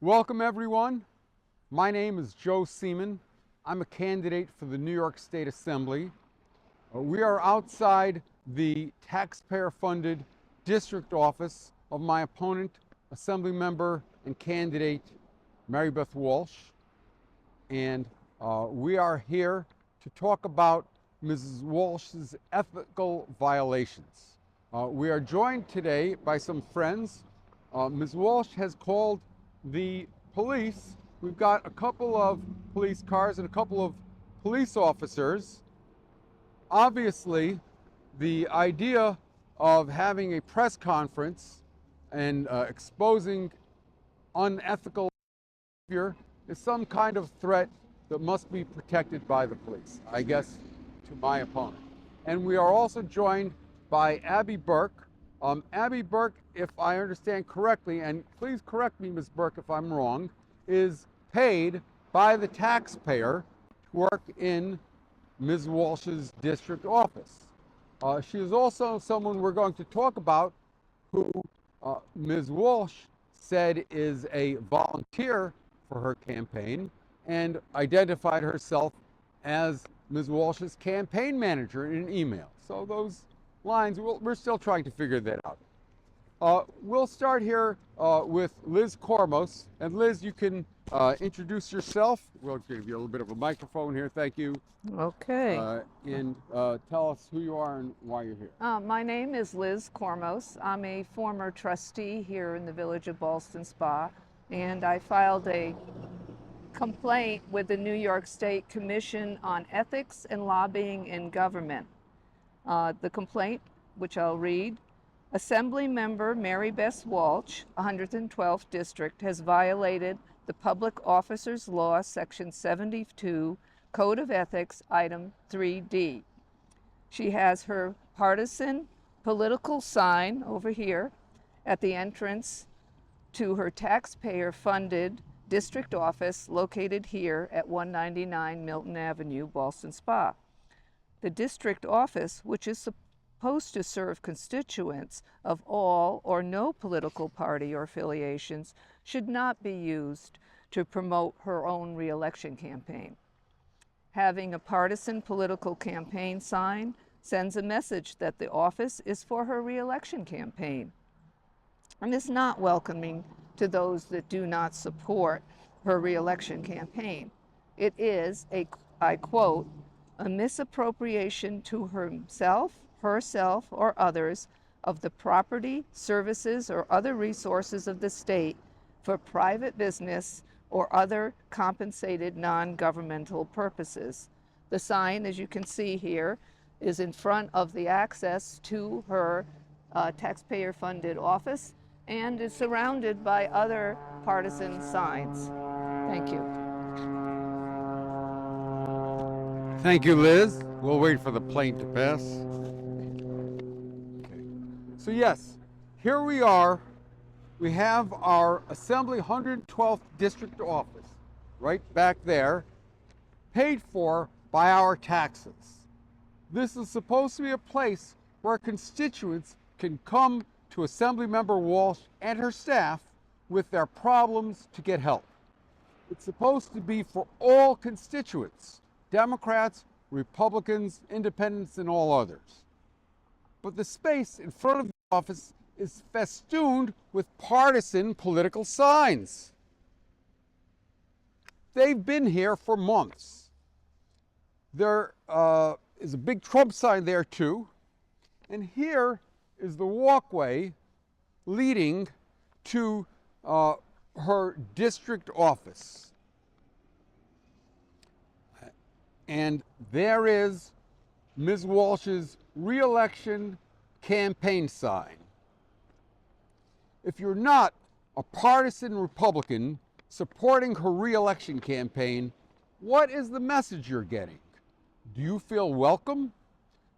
Welcome everyone. My name is Joe Seaman. I'm a candidate for the New York State Assembly. We are outside the taxpayer-funded district office of my opponent, Assembly Member and candidate Mary Beth Walsh. And we are here to talk about Mrs. Walsh's ethical violations. We are joined today by some friends. Ms. Walsh has called the police. We've got a couple of police cars and a couple of police officers. Obviously, the idea of having a press conference and exposing unethical behavior is some kind of threat that must be protected by the police, I guess, to my opponent. And we are also joined by Abby Burke. Abby Burke, if I understand correctly, and please correct me, Ms. Burke, if I'm wrong, is paid by the taxpayer to work in Ms. Walsh's district office. She is also someone we're going to talk about who Ms. Walsh said is a volunteer for her campaign and identified herself as Ms. Walsh's campaign manager in an email. So those lines, we're still trying to figure that out. We'll start here with Liz Kormos. And Liz, you can introduce yourself. We'll give you a little bit of a microphone here. Thank you. Okay. And tell us who you are and why you're here. My name is Liz Kormos. I'm a former trustee here in the village of Ballston Spa, and I filed a complaint with the New York State Commission on Ethics and Lobbying in Government. The complaint, which I'll read: Assembly Member Mary Beth Walsh, 112th District, has violated the Public Officers Law, Section 72, Code of Ethics, Item 3D. She has her partisan political sign over here at the entrance to her taxpayer-funded district office located here at 199 Milton Avenue, Ballston Spa. The district office, which is supposed to serve constituents of all or no political party or affiliations, should not be used to promote her own re-election campaign. Having a partisan political campaign sign sends a message that the office is for her re-election campaign and is not welcoming to those that do not support her re-election campaign. It is I quote, a misappropriation to herself, or others of the property, services, or other resources of the state for private business or other compensated non-governmental purposes. The sign, as you can see here, is in front of the access to her taxpayer-funded office and is surrounded by other partisan signs. Thank you. Thank you, Liz. We'll wait for the plane to pass. Okay. So yes, here we are. We have our Assembly 112th District office right back there, paid for by our taxes. This is supposed to be a place where constituents can come to Assemblymember Walsh and her staff with their problems to get help. It's supposed to be for all constituents: Democrats, Republicans, Independents, and all others. But the space in front of the office is festooned with partisan political signs. They've been here for months. There is a big Trump sign there too. And here is the walkway leading to her district office. And there is Ms. Walsh's re-election campaign sign. If you're not a partisan Republican supporting her re-election campaign, what is the message you're getting? Do you feel welcome?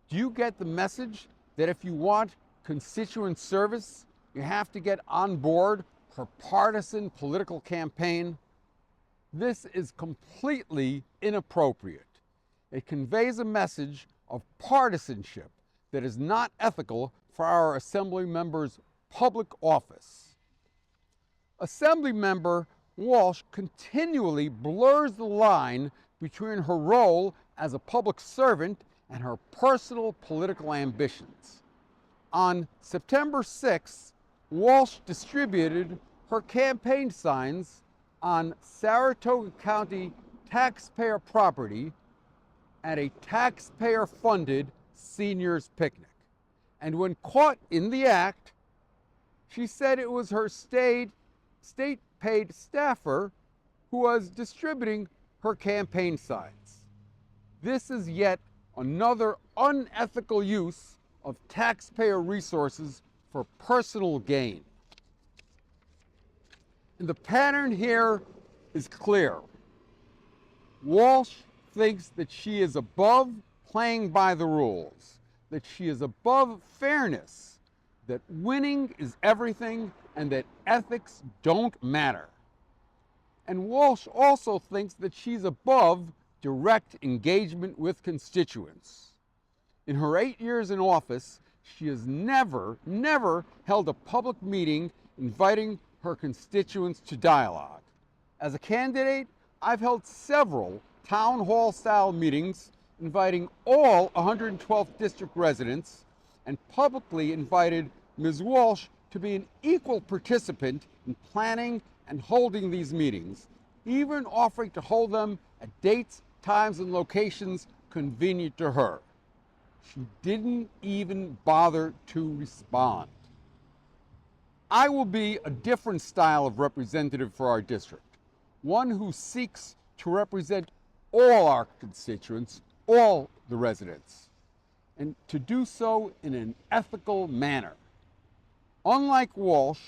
Do you get the message that if you want constituent service, you have to get on board her partisan political campaign? This is completely inappropriate. It conveys a message of partisanship that is not ethical for our Assembly members' public office. Assembly member Walsh continually blurs the line between her role as a public servant and her personal political ambitions. On September 6th, Walsh distributed her campaign signs on Saratoga County taxpayer property at a taxpayer-funded seniors picnic. And when caught in the act, she said it was her state-paid staffer who was distributing her campaign signs. This is yet another unethical use of taxpayer resources for personal gain. And the pattern here is clear. Walsh thinks that she is above playing by the rules, that she is above fairness, that winning is everything, and that ethics don't matter. And Walsh also thinks that she's above direct engagement with constituents. In her 8 years in office, she has never held a public meeting inviting her constituents to dialogue. As a candidate, I've held several town hall style meetings inviting all 112th district residents and publicly invited Ms. Walsh to be an equal participant in planning and holding these meetings, even offering to hold them at dates, times, and locations convenient to her. She didn't even bother to respond. I will be a different style of representative for our district, one who seeks to represent all our constituents, all the residents, and to do so in an ethical manner. Unlike Walsh,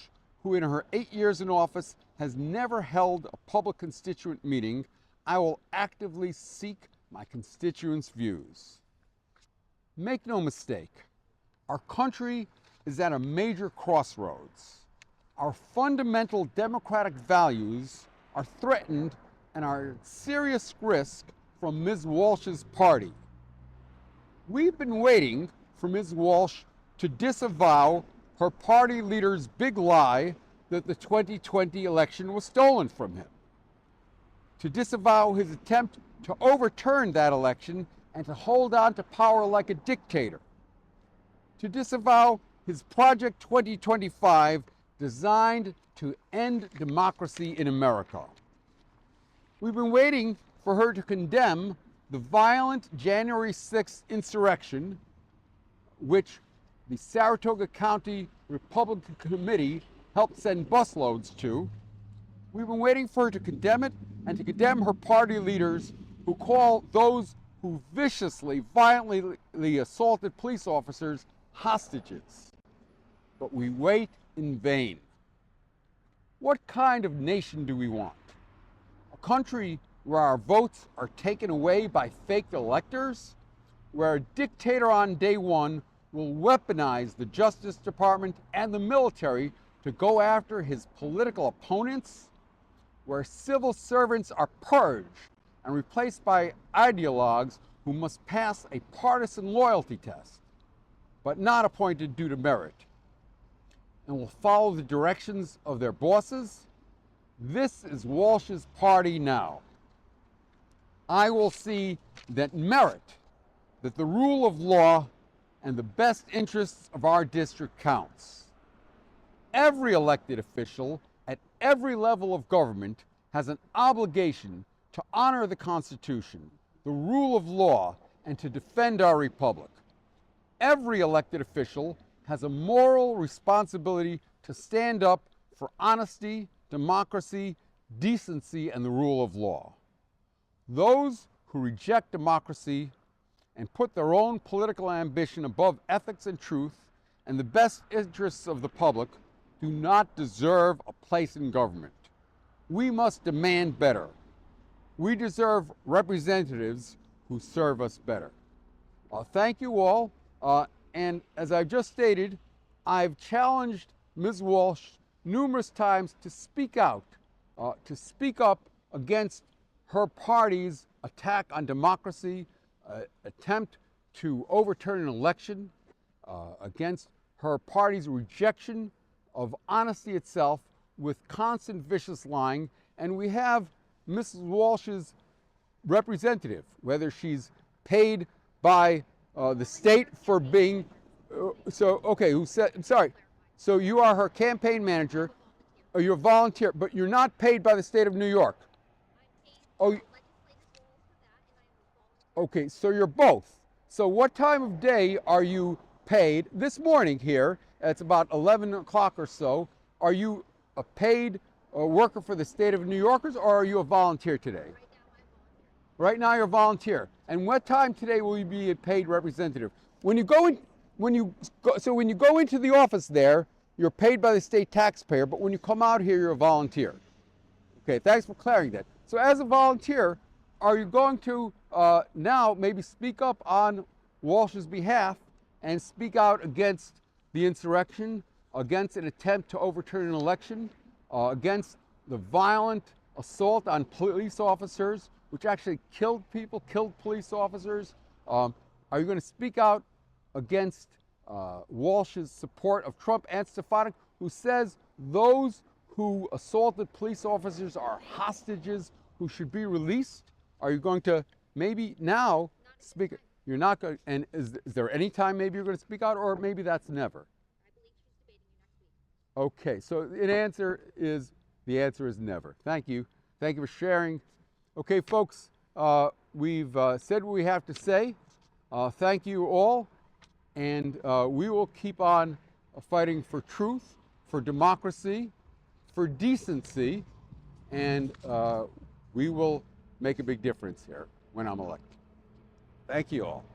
who in her 8 years in office has never held a public constituent meeting, I will actively seek my constituents' views. Make no mistake, our country is at a major crossroads. Our fundamental democratic values are threatened and are at serious risk from Ms. Walsh's party. We've been waiting for Ms. Walsh to disavow her party leader's big lie that the 2020 election was stolen from him, to disavow his attempt to overturn that election and to hold on to power like a dictator, to disavow his Project 2025 designed to end democracy in America. We've been waiting for her to condemn the violent January 6th insurrection, which the Saratoga County Republican Committee helped send busloads to. We've been waiting for her to condemn it and to condemn her party leaders who call those who viciously, violently assaulted police officers hostages. But we wait in vain. What kind of nation do we want? A country where our votes are taken away by fake electors? Where a dictator on day one will weaponize the Justice Department and the military to go after his political opponents? Where civil servants are purged and replaced by ideologues who must pass a partisan loyalty test, but not appointed due to merit, and will follow the directions of their bosses? This is Walsh's party now. I will see that merit, that the rule of law, and the best interests of our district counts. Every elected official at every level of government has an obligation to honor the Constitution, the rule of law, and to defend our republic. Every elected official has a moral responsibility to stand up for honesty, democracy, decency, and the rule of law. Those who reject democracy and put their own political ambition above ethics and truth and the best interests of the public do not deserve a place in government. We must demand better. We deserve representatives who serve us better. Thank you all. And as I've just stated, I've challenged Ms. Walsh numerous times to speak out, to speak up against her party's attack on democracy, attempt to overturn an election, against her party's rejection of honesty itself with constant vicious lying, and we have Mrs. Walsh's representative, whether she's paid by the state for being, okay, who said, I'm sorry, so you are her campaign manager, or you're a volunteer, but you're not paid by the state of New York. Oh, okay, so you're both. So what time of day are you paid? This morning here, it's about 11 o'clock or so, are you a paid worker for the state of New Yorkers, or are you a volunteer today? Right now you're a volunteer. And what time today will you be a paid representative? When you go in, when you go into the office there, you're paid by the state taxpayer, but when you come out here, you're a volunteer. Okay, thanks for clarifying that. So as a volunteer, are you going to now maybe speak up on Walsh's behalf and speak out against the insurrection, against an attempt to overturn an election, against the violent assault on police officers, which actually killed people, killed police officers? Are you going to speak out against Walsh's support of Trump and Stefanik, who says those who assaulted police officers are hostages who should be released? Are you going to maybe now speak? You're not going, and is there any time maybe you're going to speak out, or maybe that's never? Okay, so the answer is never. Thank you. Thank you for sharing. Okay, folks, we've said what we have to say. Thank you all, and we will keep on fighting for truth, for democracy, for decency, and we will make a big difference here when I'm elected. Thank you all.